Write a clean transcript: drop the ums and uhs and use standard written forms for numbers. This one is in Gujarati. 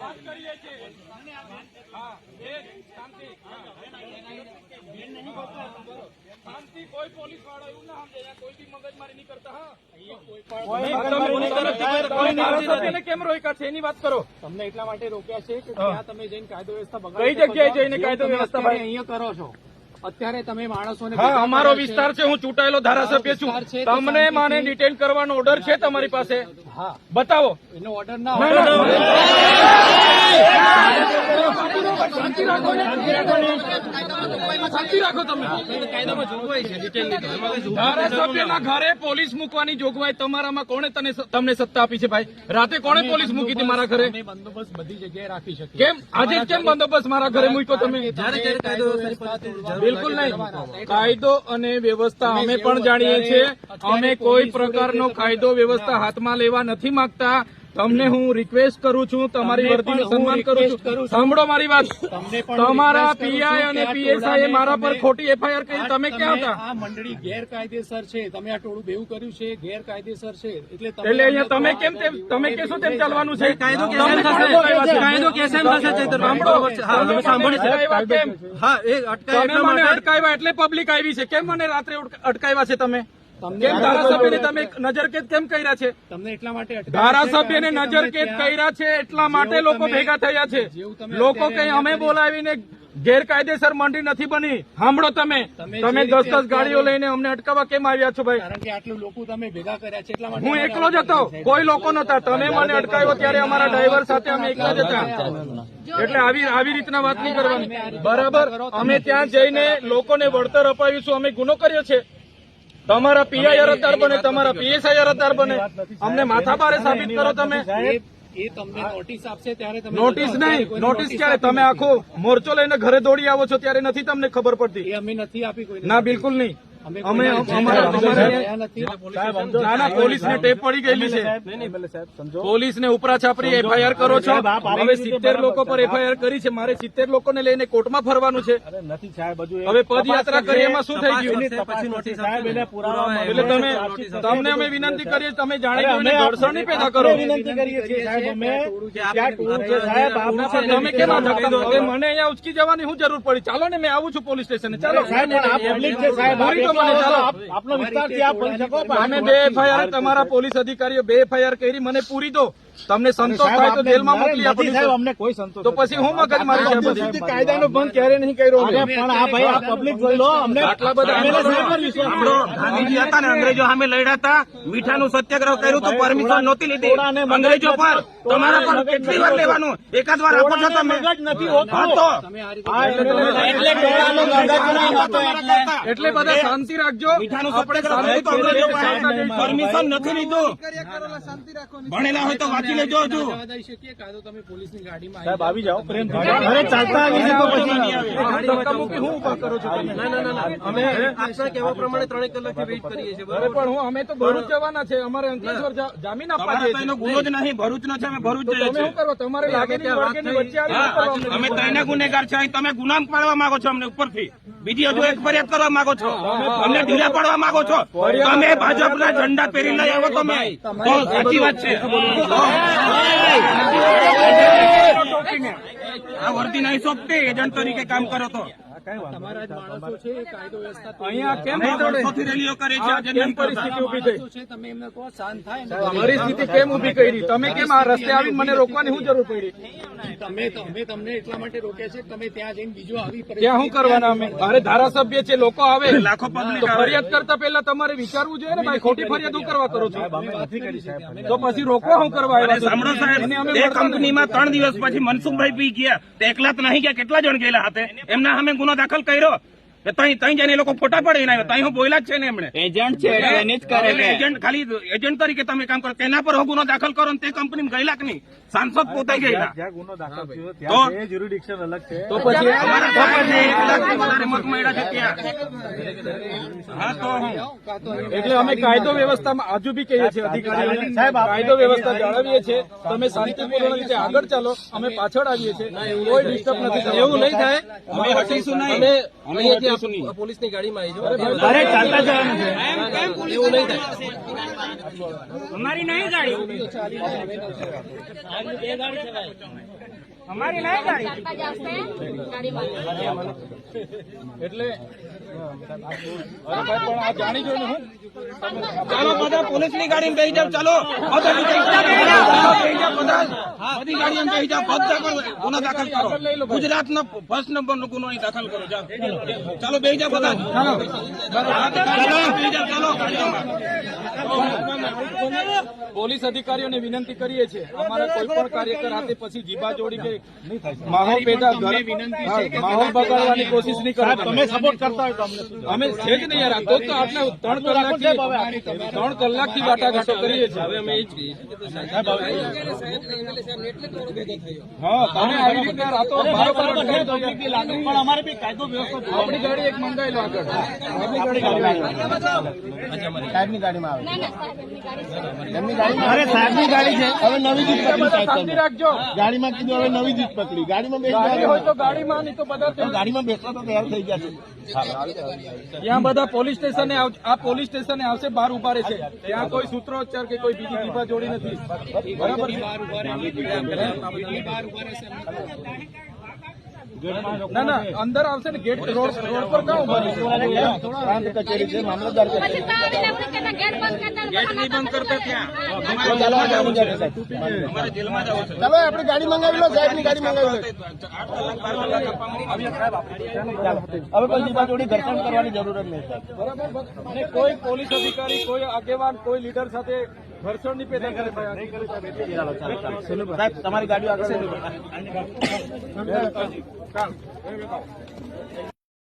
વાત કરીએ છીએ. હા, શાંતિ શાંતિ. કોઈ પોલીસ વાળો એવું ના સમજે, કોઈ બી મગજમારી નહીં કરતા. હા, કેમ રોકી કાઢશે એની વાત કરો. તમને એટલા માટે રોક્યા છે કે ત્યાં તમે જઈને કાયદો વ્યવસ્થા બગાડો. કઈ જગ્યાએ જઈને કાયદો વ્યવસ્થા અહીંયા કરો છો અત્યારે તમે માણસોને. હા, અમારો વિસ્તાર છે, હું ચૂંટાયેલો ધારાસભ્ય છું. તમને મને ડિટેન કરવાનો ઓર્ડર છે તમારી પાસે? હા, બતાવો. એનો ઓર્ડર ના શાંતિ રાખો ને, શાંતિ રાખો. તમે કાયદામાં જોગવાઈ છે ધારાસભ્યના ઘરે પોલીસ મૂકવાની જોગવાઈ તમારામાં કોણે તમને સત્તા આપી છે ભાઈ? રાતે કોણે પોલીસ મૂકી હતી મારા ઘરે? બંદોબસ્ત બધી જગ્યાએ રાખી શકીએ. કેમ આજે જ કેમ બંદોબસ્ત મારા ઘરે મૂક્યો તમે? બિલકુલ નહીં. કાયદો અને વ્યવસ્થા અમે પણ જાણીએ છીએ. અમે કોઈ પ્રકારનો કાયદો વ્યવસ્થા હાથમાં લેવા નથી માંગતા. તમને હું રિક્વેસ્ટ કરું છું, તમારી વર્દીનું સન્માન કરું છું. સાંભળો મારી વાત. તમારા પીઆઈ અને પીએસઆઈ મારા પર ખોટી એફઆઈઆર કરી. તમે ક્યાં હતા? આ મંડળી ગેરકાયદેસર છે. તમે આ ટોળું બેવું કર્યું છે, ગેરકાયદેસર છે. એટલે અહીંયા તમે કેમ તમે કેશો તેમ ચાલવાનું છે? કાયદો કેમ થશે? મને અટકાવ્યા એટલે પબ્લિક આવી છે. કેમ મને રાત્રે અટકાવ્યા છે તમે? કેમ ધારાસભ્યને તમે નજરકેદ કેમ કર્યા છે? તમને એટલા માટે ધારાસભ્યને નજરકેદ કર્યા છે એટલા માટે લોકો ભેગા થયા છે. લોકો કઈ અમે બોલાવીને ગેરકાયદેસર મંડળી નથી બની. સાંભળો, તમે 10 ગાડીઓ લઈને અમને અટકાવવા કેમ આવ્યા છો ભાઈ? કારણ કે આટલું લોકો તમે ભેગા કર્યા છે એટલા માટે. હું એકલો જ હતો, કોઈ લોકો નતા. તમે મને અટકાવ્યો ત્યારે અમારા ડ્રાઈવર સાથે અમે એકલા જ હતા. એટલે આવી રીતના વાત નહીં કરવાની, બરાબર? અમે ત્યાં જઈને લોકોને વળતર અપાવીશું. અમે ગુનો કર્યો છે. તમારા પીઆઈ અરજદાર બને, તમારા પીએસઆઈ અરજદાર બને. અમને માથાભારે સાબિત કરો તમે. એ તમને નોટિસ આપશે ત્યારે તમે. નોટિસ નહીં, નોટિસ ક્યારે? તમે આખો મોરચો લઈને ઘરે દોડી આવો છો ત્યારે નથી તમને ખબર પડતી? એ અમે નથી આપી કોઈ. ના, બિલકુલ નહીં. પોલીસને ટેપ પડી ગયેલી છે. પોલીસને ઉપરા છાપરી એફઆઈઆર કરો છો. હવે 70 લોકો પર એફઆઈઆર કરી છે. મારે 70 લોકોને લઈને કોર્ટમાં ફરવાનું છે. હવે પદયાત્રા કરી એમાં શું થઈ ગયું? એટલે તમને અમે વિનંતી કરીએ, તમે જાણી જોઈને ઘર્ષણ નહીં પેદા કરો. તમે કેમ હવે મને અહીંયા ઉચકી જવાની શું જરૂર પડી? ચાલો ને, મેં આવું છું પોલીસ સ્ટેશને. ચાલો આપનો વિસ્તાર છે, આપ બોલી શકો. તમે 2 એફઆઈઆર, તમારા પોલીસ અધિકારીઓ 2 એફઆઈઆર કરી, મને પૂરી દો. તમને સંતોષ થાય તો જેલમાં મોકલી આપો. અમને કોઈ સંતોષ તો પછી હું મગજ મારી કાયદાનો ભંગ ક્યારે નહીં કર્યો. પણ આ ભાઈ આ પબ્લિક જોઈ લો. અમને આટલા બધા ગાંધીજી હતા ને, અંગ્રેજો સામે લડ્યા હતા, મીઠાનું સત્યાગ્રહ કર્યું તો પરમિશન નહોતી લીધી અંગ્રેજો પર. તમારા પર કેટલી વાર લેવાનું? એકાદ વાર આપો છો તમે? એટલે બધા શાંતિ રાખજો. મીઠાનું સત્યાગ્રહ પરમિશન નથી લીધું. ભણેલા હોય તો વાંચી લેજો. હજુ તમે પોલીસની ગાડીમાં સાહેબ આવી જાઓ, પ્રેમ ચાલતા આવી છે તો પછી હું ઉભા કરો છો? અમે આપના કહેવા પ્રમાણે 3 કલાકથી વેઇટ કરીએ છીએ. અરે પણ અમે તો ભરૂચ જવાના છે. અમારે અંકલેશ્વર જામીન આપવા દે છે. એનો ગુનો જ નહીં, ભરૂચ નો છે. અમે ભરૂચ જઈએ તમે શું કરો? તમારે લાગેની વળગેની વચ્ચે આવી અમે ત્રણેય ગુનેગાર છે. તમે ગુનામ પાડવા માંગો છો અમને ઉપરથી. બીજી હજુ એક ફરિયાદ કરવા માંગો છો. અમને ઢીલા પાડવા માંગો છો. તમે ભાજપના ઝંડા પહેરી લઈ આવો. તમે તો સાચી વાત છે. આ વર્દી નહીં સોંપતી. એજન્ટ તરીકે કામ કરો તો તમારા જ માણસો છે. કાયદો વ્યવસ્થા અહીંયા કેમ વર્ષોથી રેલીઓ કરે છે. આજે નહીં પરિસ્થિતિ ઉભી થઈ? છે. તમે એમને કહો શાંત થાય. પરિસ્થિતિ કેમ ઉભી કરી? તમે કેમ આ રસ્તે આવીને મને રોકવાની શું જરૂર પડી? તમે તમને એટલા માટે રોક્યા છે. તમે ત્યાં જઈને બીજું આવી ત્યાં શું કરવાના? અમે મારે ધારાસભ્ય છે, લોકો આવે લાખો પબ્લિક તો ફરિયાદ કરતા પહેલા તમારે વિચારવું જોઈએ ને ભાઈ. ખોટી ફરિયાદ શું કરવા કરો છો? તો પછી રોકવા શું કરવા આવ્યા? સાંભળો સાહેબ, એ કંપનીમાં 3 દિવસ પછી મનસુખભાઈ પી ગયા. તે એકલા તો નહીં ગયા, કેટલા જણ ગયેલા હાથે. એમના સામે ગુનો દાખલ કર્યો. તઈ જઈને લોકો ફોટા પડીને આવ્યા. તઈ હું બોલ્યા જ છે ને એમણે. એજન્ટ છે, એજન્ટ ખાલી એજન્ટ તરીકે તમે કામ કરો. તેના પર ગુનો દાખલ કરો. તે કંપની ગયેલા કે નહીં? સાંસદ પોતે ગયેલા. તો પછી મત મળ્યા છે ત્યાં. હા તો એટલે અમે કાયદો વ્યવસ્થામાં હજુ બી કહીએ છીએ અધિકારીઓને, કાયદો વ્યવસ્થા જાળવીએ છીએ. તમે શાંતિપૂર્ણ રીતે આગળ ચાલો, અમે પાછળ આવીએ છીએ. કોઈ ડિસ્ટર્બ નથી. એવું નહીં થાય. અમે હટીશું નહીં. પોલીસની ગાડીમાં અરે ચાલતા જવાનું છે. એવું નહીં થાય. અમારી નહીં ગાડી. અમારી નહીં ગાડી ચાલતા જ આવશે ગાડીમાં. એટલે અરે ભાઈ પણ આ જાણી જોઈને હું ચાલો બધા પોલીસની ગાડીમાં બેસી જાવ. ચાલો બધા બેસી જાવ. બધા બધી ગાડીમાં બેસી જાવ. બધા ગુનો દાખલ કરો. ગુજરાતનો ફર્સ્ટ નંબરનો ગુનો અહીં દાખલ કરો. જાઓ ચાલો બેસી જાવ બધા. ચાલો બેસી જાવ. ચાલો ગાડીમાં. પોલીસ અધિકારીઓને વિનંતી કરીએ છીએ અમારા કોઈ પણ કાર્યકર હાથે પછી જીભા જોડી કે માહોલ પેદા માહોલ બગાડવાની કોશિશ નહીં કરો. તમે સપોર્ટ કરતા હોય તો અમે છે જ નહીં યાર. આ તો આપણે 3 કલાકથી વાટાઘાટો કરીએ છીએ. હવે અમે એ જ હા તમે આવી રીતે રાતો પણ અમારે બી કાયદો વ્યવસ્થા આપણી ગાડી એક મંગાવી લો આગળ. આપણી ગાડીમાં આવે ના ના સાહેબ એમની ગાડી છે. એમની ગાડીમાં અરે સાહેબની ગાડી છે હવે નવી જીત પકડી સાહેબ શાંતિ તમે. રાખજો. ગાડીમાં કીધું હવે નવી જીત પકડી ગાડીમાં ગાડી હોય તો બેસવા ગાડીમાં નહીં તો બધા ગાડીમાં બેસવા તો તૈયાર થઈ ગયા છે. ત્યાં બધા પોલીસ સ્ટેશને આ પોલીસ સ્ટેશને આવશે બહાર ઉભા રહેશે. ત્યાં કોઈ સૂત્રોચ્ચાર કે કોઈ બીજી દીપા જોડી નથી. બરાબર છે? ના ના અંદર આવશે ને ગેટ રોડ પર ક્યાં ઉભા રહેશે? પ્રાંત કચેરી છે મામલતદાર પછી કચેરી. તો આવીને આપણે કહેતા ગેટ બંધ કરતા ગેટ નહીં બંધ કરતા ત્યાં ચાલો આ ગાડી જશે સાહેબ. અમારે જેલમાં જવું છે. ચાલો આપણી ગાડી મંગાવી લો સાહેબની ગાડી મંગાવી લો. હવે પછી દીપા જોડી ઘર્ષણ કરવાની જરૂર જ નહીં સાહેબ. બરાબર અને કોઈ પોલીસ અધિકારી કોઈ આગેવાન કોઈ લીડર સાથે ઘર્ષણ નહીં પેદા કરે ભાઈ. સાહેબ તમારી ગાડીઓ આગળ ચાલ.